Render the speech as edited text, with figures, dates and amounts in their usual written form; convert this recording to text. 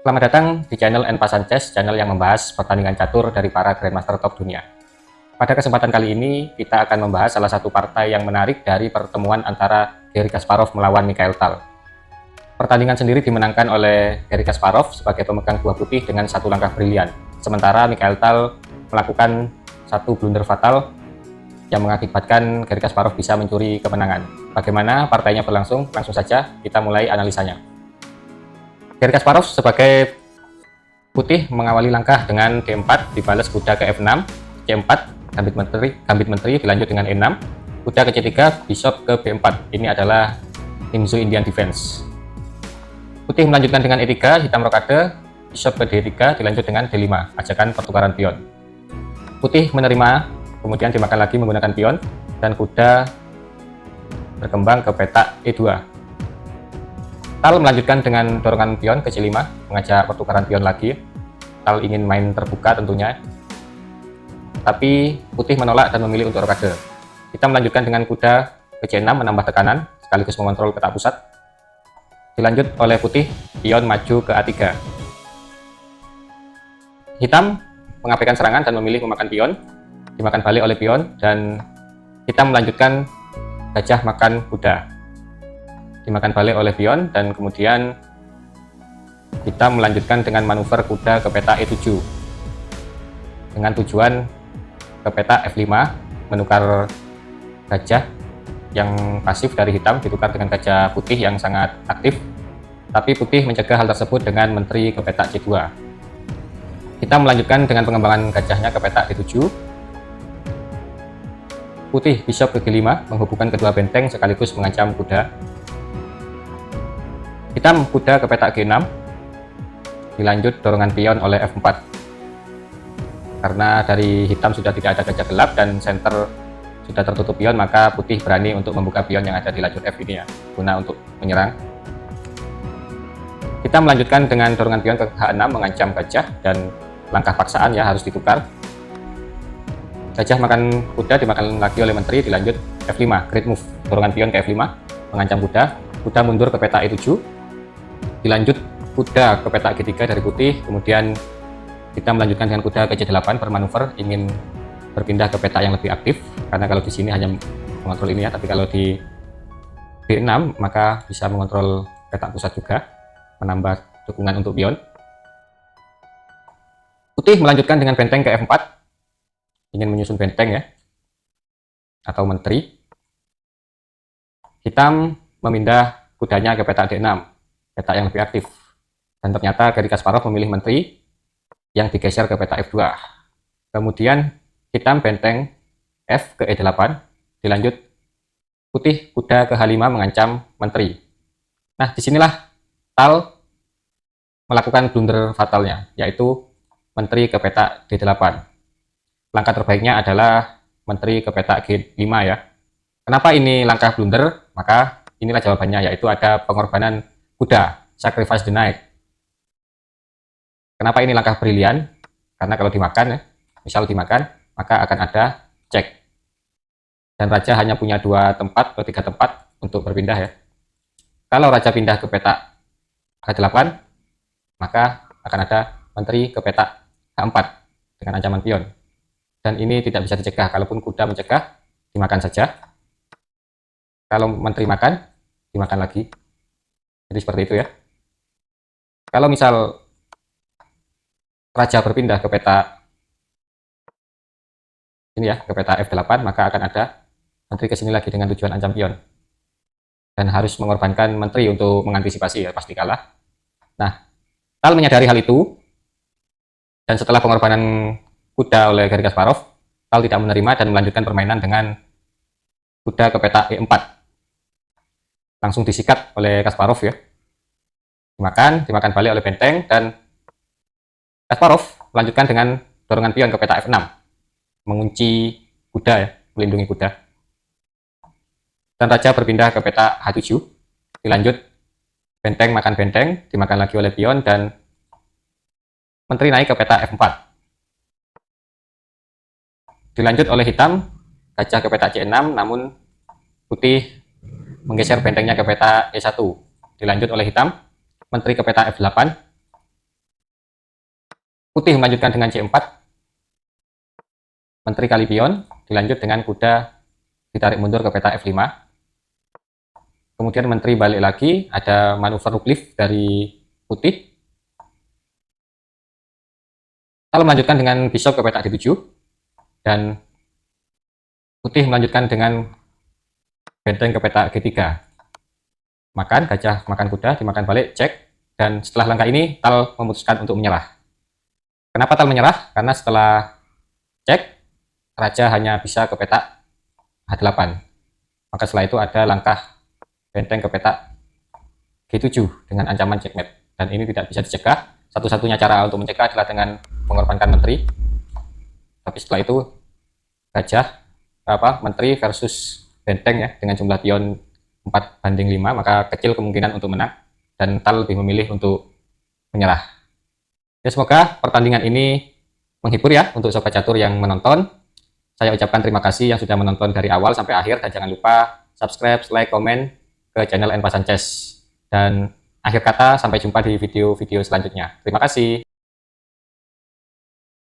Selamat datang di channel Enpa Sanchez, channel yang membahas pertandingan catur dari para Grandmaster top dunia. Pada kesempatan kali ini, kita akan membahas salah satu partai yang menarik dari pertemuan antara Garry Kasparov melawan Mikhail Tal. Pertandingan sendiri dimenangkan oleh Garry Kasparov sebagai pemegang buah putih dengan satu langkah brilian. Sementara Mikhail Tal melakukan satu blunder fatal yang mengakibatkan Garry Kasparov bisa mencuri kemenangan. Bagaimana partainya berlangsung? Langsung saja kita mulai analisanya. Garry Kasparov sebagai putih mengawali langkah dengan D4 dibalas kuda ke F6, C4, gambit menteri dilanjut dengan E6, kuda ke C3, bishop ke B4. Ini adalah Nimzo Indian Defense. Putih melanjutkan dengan E3, hitam rokade, bishop ke D3 dilanjut dengan D5, ajakan pertukaran pion. Putih menerima, kemudian dimakan lagi menggunakan pion, dan kuda berkembang ke petak E2. Tal melanjutkan dengan dorongan pion ke C5, mengajak pertukaran pion lagi. Tal ingin main terbuka tentunya, tapi putih menolak dan memilih untuk rokade. Kita melanjutkan dengan kuda ke C6 menambah tekanan, sekaligus mengontrol petak pusat. Dilanjut oleh putih, pion maju ke A3. Hitam mengabaikan serangan dan memilih memakan pion, dimakan balik oleh pion, dan kita melanjutkan gajah makan kuda. Dimakan balik oleh pion, dan kemudian kita melanjutkan dengan manuver kuda ke peta E7 dengan tujuan ke peta F5, menukar gajah yang pasif dari hitam ditukar dengan gajah putih yang sangat aktif, tapi putih mencegah hal tersebut dengan menteri ke peta C2. Kita melanjutkan dengan pengembangan gajahnya ke peta D7. Putih bishop ke G5 menghubungkan kedua benteng sekaligus mengancam kuda. Hitam kuda ke petak G6, dilanjut dorongan pion oleh F4. Karena dari hitam sudah tidak ada gajah gelap dan center sudah tertutup pion, maka putih berani untuk membuka pion yang ada di lajur F ini ya, guna untuk menyerang. Kita melanjutkan dengan dorongan pion ke H6 mengancam gajah, dan langkah paksaan ya harus ditukar. Gajah makan kuda dimakan lagi oleh menteri, dilanjut F5, great move, dorongan pion ke F5 mengancam kuda. Kuda mundur ke peta E7, dilanjut kuda ke petak G3 dari putih, kemudian kita melanjutkan dengan kuda ke C8 bermanuver ingin berpindah ke petak yang lebih aktif, karena kalau di sini hanya mengontrol ini ya, tapi kalau di B6 maka bisa mengontrol petak pusat juga, menambah dukungan untuk pion. Putih melanjutkan dengan benteng ke F4, ingin menyusun benteng ya, atau menteri. Hitam memindah kudanya ke petak D6, petak yang lebih aktif, dan ternyata Garry Kasparov memilih menteri yang digeser ke petak F2. Kemudian hitam benteng F ke E8, dilanjut putih kuda ke H5 mengancam menteri. Nah, disinilah Tal melakukan blunder fatalnya, yaitu menteri ke petak D8. Langkah terbaiknya adalah menteri ke petak G5 ya. Kenapa ini langkah blunder? Maka inilah jawabannya, yaitu ada pengorbanan kuda, sacrifice the knight. Kenapa ini langkah brilian? Karena kalau dimakan ya, misal dimakan, maka akan ada cek. Dan raja hanya punya 2 tempat atau 3 tempat untuk berpindah ya. Kalau raja pindah ke petak H8, maka akan ada menteri ke petak H4 dengan ancaman pion. Dan ini tidak bisa dicegah, kalaupun kuda mencegah, dimakan saja. Kalau menteri makan, dimakan lagi. Jadi seperti itu ya. Kalau misal raja berpindah ke peta ini ya, ke peta F8, maka akan ada menteri ke sini lagi dengan tujuan ancam pion. Dan harus mengorbankan menteri untuk mengantisipasi ya, pasti kalah. Nah, Tal menyadari hal itu, dan setelah pengorbanan kuda oleh Garry Kasparov, Tal tidak menerima dan melanjutkan permainan dengan kuda ke peta E4. Langsung disikat oleh Kasparov ya. Dimakan balik oleh benteng, dan Kasparov melanjutkan dengan dorongan pion ke peta F6, mengunci kuda ya, melindungi kuda. Dan raja berpindah ke peta H7, dilanjut benteng makan benteng, dimakan lagi oleh pion, dan menteri naik ke peta F4. Dilanjut oleh hitam, gajah ke peta C6, namun putih menggeser bentengnya ke peta E1. Dilanjut oleh hitam, menteri ke peta F8, Putih melanjutkan dengan C4, menteri kali pion, dilanjut dengan kuda ditarik mundur ke peta F5. Kemudian menteri balik lagi, ada manuver nuklif dari putih. Lalu melanjutkan dengan bishop ke peta D7, dan putih melanjutkan dengan benteng ke peta G3. Makan, gajah makan kuda, dimakan balik, cek, dan setelah langkah ini Tal memutuskan untuk menyerah. Kenapa Tal menyerah? Karena setelah cek, raja hanya bisa ke peta H8. Maka setelah itu ada langkah benteng ke peta G7 dengan ancaman checkmate. Dan ini tidak bisa dicegah. Satu-satunya cara untuk mencegah adalah dengan mengorbankan menteri. Tapi setelah itu gajah menteri versus benteng ya dengan jumlah pion 4-5, maka kecil kemungkinan untuk menang dan Tal lebih memilih untuk menyerah. Ya, semoga pertandingan ini menghibur ya untuk sobat catur yang menonton. Saya ucapkan terima kasih yang sudah menonton dari awal sampai akhir, dan jangan lupa subscribe, like, komen ke channel Enpasan Chess. Dan akhir kata, sampai jumpa di video-video selanjutnya. Terima kasih.